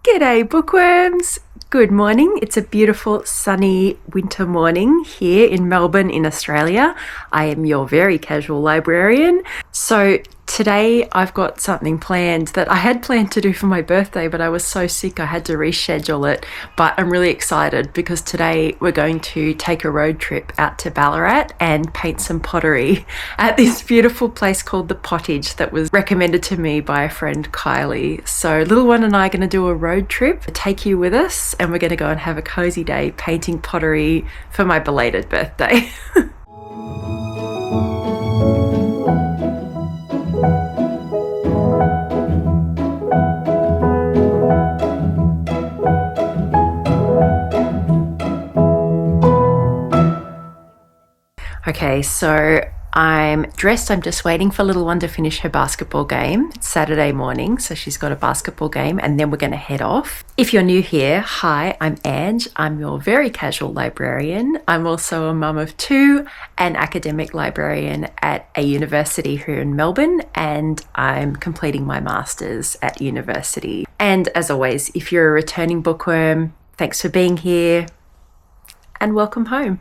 G'day bookworms! Good morning. It's a beautiful sunny winter morning here in Melbourne in Australia. I am your very casual librarian. So today I've got something planned that I had planned to do for my birthday, but I was so sick I had to reschedule it. But I'm really excited because today we're going to take a road trip out to Ballarat and paint some pottery at this beautiful place called the Pottage that was recommended to me by a friend, Kylie. So little one and I are going to do a road trip, take you with us, and we're going to go and have a cozy day painting pottery for my belated birthday. Okay, so I'm dressed. I'm just waiting for little one to finish her basketball game. It's Saturday morning, so she's got a basketball game, and then we're going to head off. If you're new here, hi, I'm Ange. I'm your very casual librarian. I'm also a mum of two, an academic librarian at a university here in Melbourne, and I'm completing my master's at university. And as always, if you're a returning bookworm, thanks for being here and welcome home.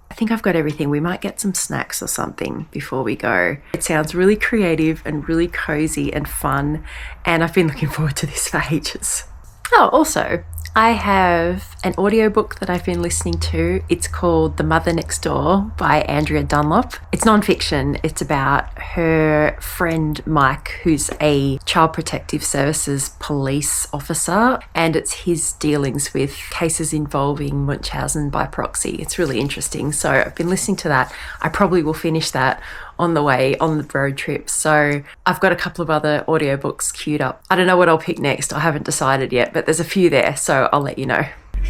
I think I've got everything. We might get some snacks or something before we go. It sounds really creative and really cozy and fun, and I've been looking forward to this for ages. Oh, also, I have an audiobook that I've been listening to. It's called The Mother Next Door by Andrea Dunlop. It's non-fiction. It's about her friend Mike, who's a Child Protective Services police officer, and it's his dealings with cases involving Munchausen by proxy. It's really interesting. So I've been listening to that. I probably will finish that on the way on the road trip. So I've got a couple of other audiobooks queued up. I don't know what I'll pick next. I haven't decided yet, but there's a few there, so I'll let you know.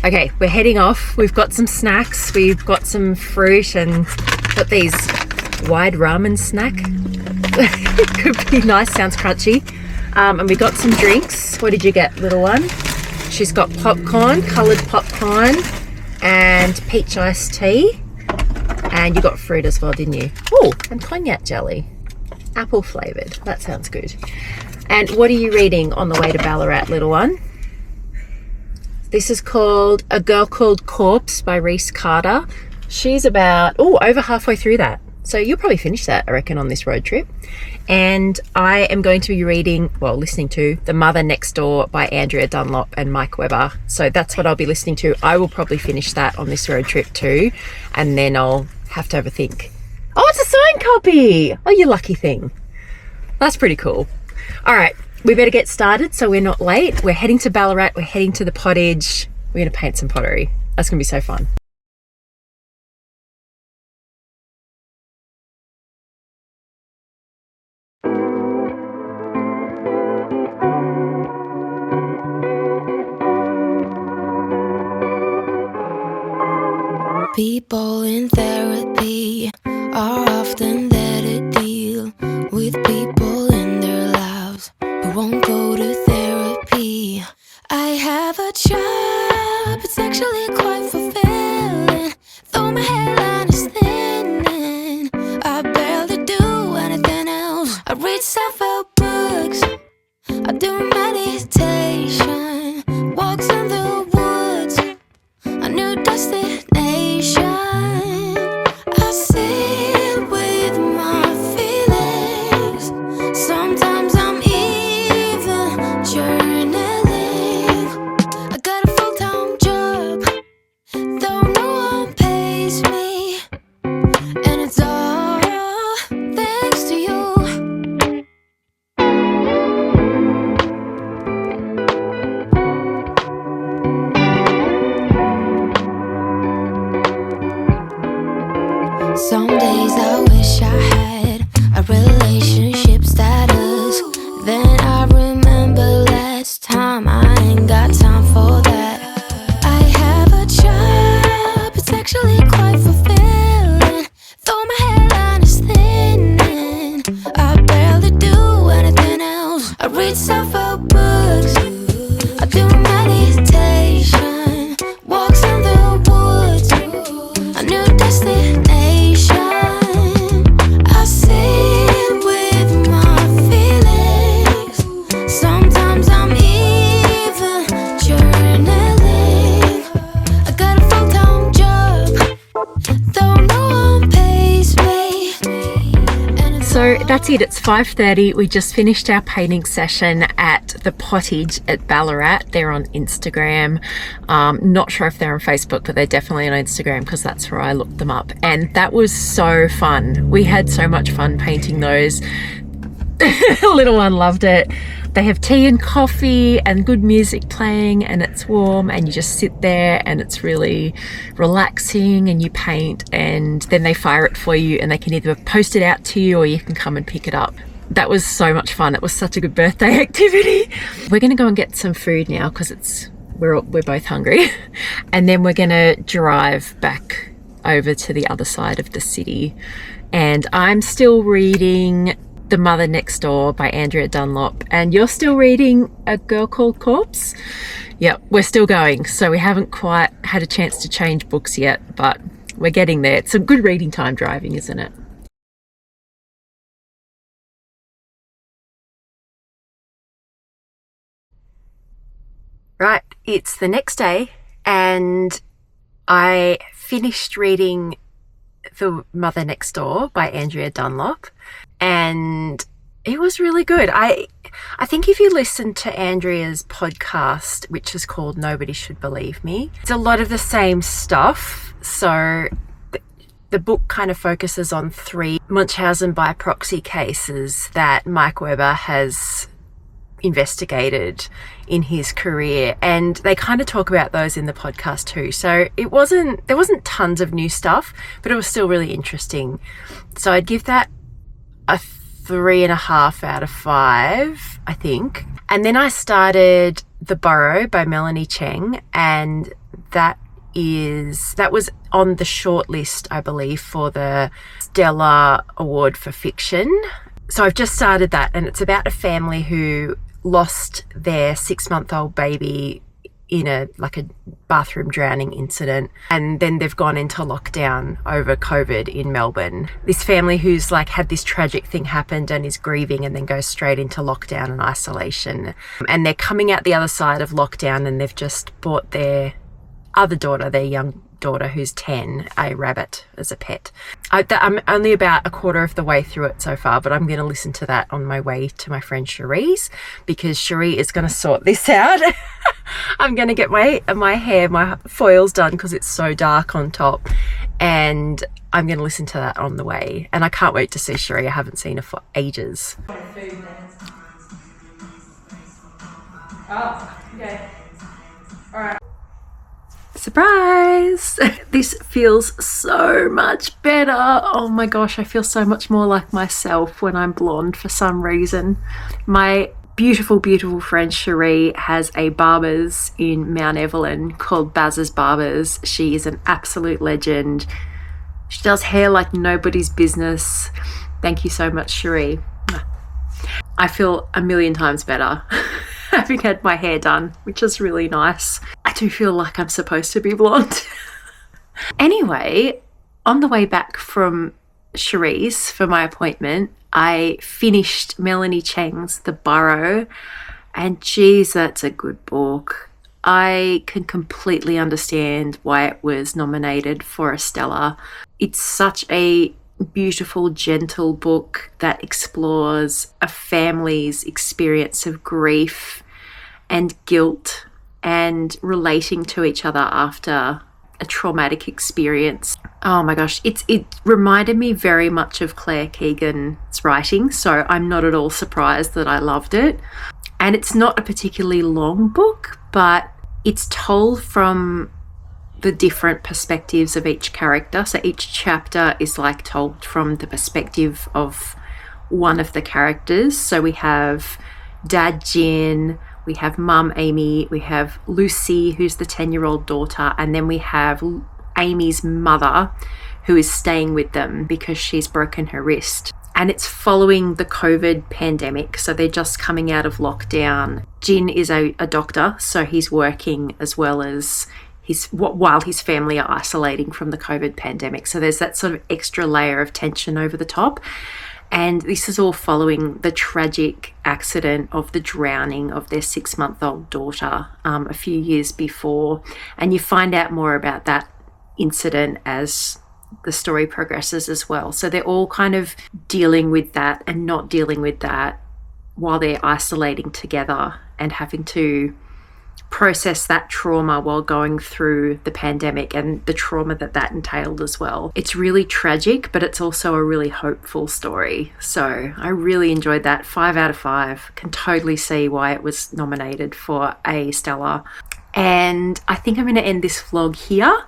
Okay, we're heading off. We've got some snacks. We've got some fruit and got these wide ramen snack. Could be nice, sounds crunchy. And we got some drinks. What did you get, little one? She's got popcorn, coloured popcorn and peach iced tea. And you got fruit as well, didn't you? Oh, and cognac jelly. Apple flavoured. That sounds good. And what are you reading on the way to Ballarat, little one? This is called A Girl Called Corpse by Reese Carter. She's about, over halfway through that. So you'll probably finish that, I reckon, on this road trip. And I am going to be listening to The Mother Next Door by Andrea Dunlop and Mike Webber. So that's what I'll be listening to. I will probably finish that on this road trip too. And then I'll have to have a think. Oh, it's a signed copy. Oh, you lucky thing. That's pretty cool. All right, we better get started so we're not late. We're heading to Ballarat. We're heading to the Pottage. We're going to paint some pottery. That's going to be so fun. People in therapy are often there to deal with people in their lives who won't go to therapy. I have a job, it's actually quite fulfilling, though my hairline is thinning. I barely do anything else. I read self-help books, I do meditation, walks in the woods, a new destination. I sit with my feelings. Sometimes I'm even journaling. I got a full-time job, though no one pays me, and it's all thanks to you. Some days I wish I had a relationship status. Then I remember last time I ain't got time for that. I have a job, it's actually quite fulfilling, though my hairline is thinning. I barely do anything else. I read self-help books, I do meditation, walks in the woods, a new destination. I sit with my feelings. Sometimes I'm even that's it. It's 5:30. We just finished our painting session at the Pottage at Ballarat. They're on Instagram. Not sure if they're on Facebook, but they're definitely on Instagram because that's where I looked them up. And that was so fun. We had so much fun painting those. Little one loved it. They have tea and coffee and good music playing, and it's warm, and you just sit there and it's really relaxing, and you paint, and then they fire it for you, and they can either post it out to you or you can come and pick it up. That was so much fun. It was such a good birthday activity. We're going to go and get some food now because we're both hungry, and then we're going to drive back over to the other side of the city. And I'm still reading The Mother Next Door by Andrea Dunlop, and you're still reading A Girl Called Corpse? Yep, we're still going, so we haven't quite had a chance to change books yet, but we're getting there. It's a good reading time driving, isn't it? Right, it's the next day, and I finished reading The Mother Next Door by Andrea Dunlop, and it was really good. I think if you listen to Andrea's podcast, which is called Nobody Should Believe Me, it's a lot of the same stuff. So the book kind of focuses on 3 Munchausen by proxy cases that Mike Webber has investigated in his career, and they kind of talk about those in the podcast too. So there wasn't tons of new stuff, but it was still really interesting. So I'd give that a 3.5 out of 5, I think. And then I started The Burrow by Melanie Cheng, and that was on the short list, I believe, for the Stella Award for Fiction. So I've just started that, and it's about a family who lost their 6-month-old baby in a bathroom drowning incident, and then they've gone into lockdown over COVID in Melbourne. This family who's had this tragic thing happened and is grieving, and then goes straight into lockdown and isolation, and they're coming out the other side of lockdown, and they've just bought their other daughter, their young daughter who's 10, a rabbit as a pet. I'm only about a quarter of the way through it so far, but I'm going to listen to that on my way to my friend Cherie's, because Cherie is going to sort this out. I'm going to get my foils done because it's so dark on top, and I'm going to listen to that on the way, and I can't wait to see Cherie. I haven't seen her for ages. Oh, okay. All right. Surprise! This feels so much better. Oh my gosh, I feel so much more like myself when I'm blonde for some reason. My beautiful, beautiful friend Cherie has a barber's in Mount Evelyn called Baz's Barbers. She is an absolute legend. She does hair like nobody's business. Thank you so much, Cherie. I feel a million times better having had my hair done, which is really nice. I do feel like I'm supposed to be blonde. Anyway, on the way back from Cherie's for my appointment, I finished Melanie Cheng's The Burrow, and geez, that's a good book. I can completely understand why it was nominated for a Stella. It's such a beautiful, gentle book that explores a family's experience of grief and guilt and relating to each other after a traumatic experience. Oh my gosh, it reminded me very much of Claire Keegan's writing, so I'm not at all surprised that I loved it. And it's not a particularly long book, but it's told from the different perspectives of each character. So each chapter is told from the perspective of one of the characters. So we have Dad Jin, we have Mum Amy, we have Lucy, who's the 10-year-old daughter, and then we have Amy's mother, who is staying with them because she's broken her wrist. And it's following the COVID pandemic, so they're just coming out of lockdown. Jin is a doctor, so he's working as well as while his family are isolating from the COVID pandemic. So there's that sort of extra layer of tension over the top. And this is all following the tragic accident of the drowning of their 6-month-old daughter a few years before. And you find out more about that incident as the story progresses as well. So they're all kind of dealing with that and not dealing with that while they're isolating together and having to process that trauma while going through the pandemic and the trauma that entailed as well. It's really tragic, but it's also a really hopeful story. So I really enjoyed that. 5 out of 5. Can totally see why it was nominated for a Stellar. And I think I'm going to end this vlog here.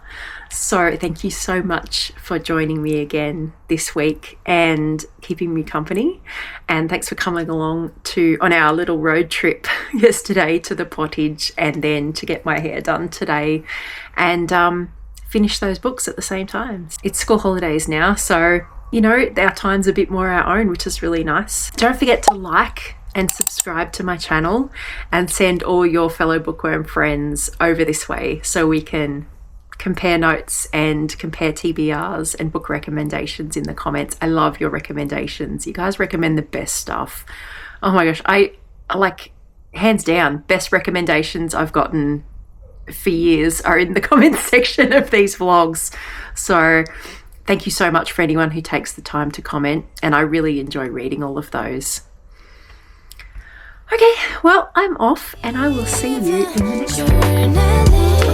So thank you so much for joining me again this week and keeping me company. And thanks for coming along on our little road trip yesterday to the pottage, and then to get my hair done today and finish those books at the same time. It's school holidays now, so you know, our time's a bit more our own, which is really nice. Don't forget to like and subscribe to my channel and send all your fellow bookworm friends over this way so we can compare notes and compare TBRs and book recommendations in the comments. I love your recommendations. You guys recommend the best stuff. Oh my gosh, I like, hands down, best recommendations I've gotten for years are in the comments section of these vlogs. So thank you so much for anyone who takes the time to comment, and I really enjoy reading all of those. Okay, well, I'm off and I will see you in the next one.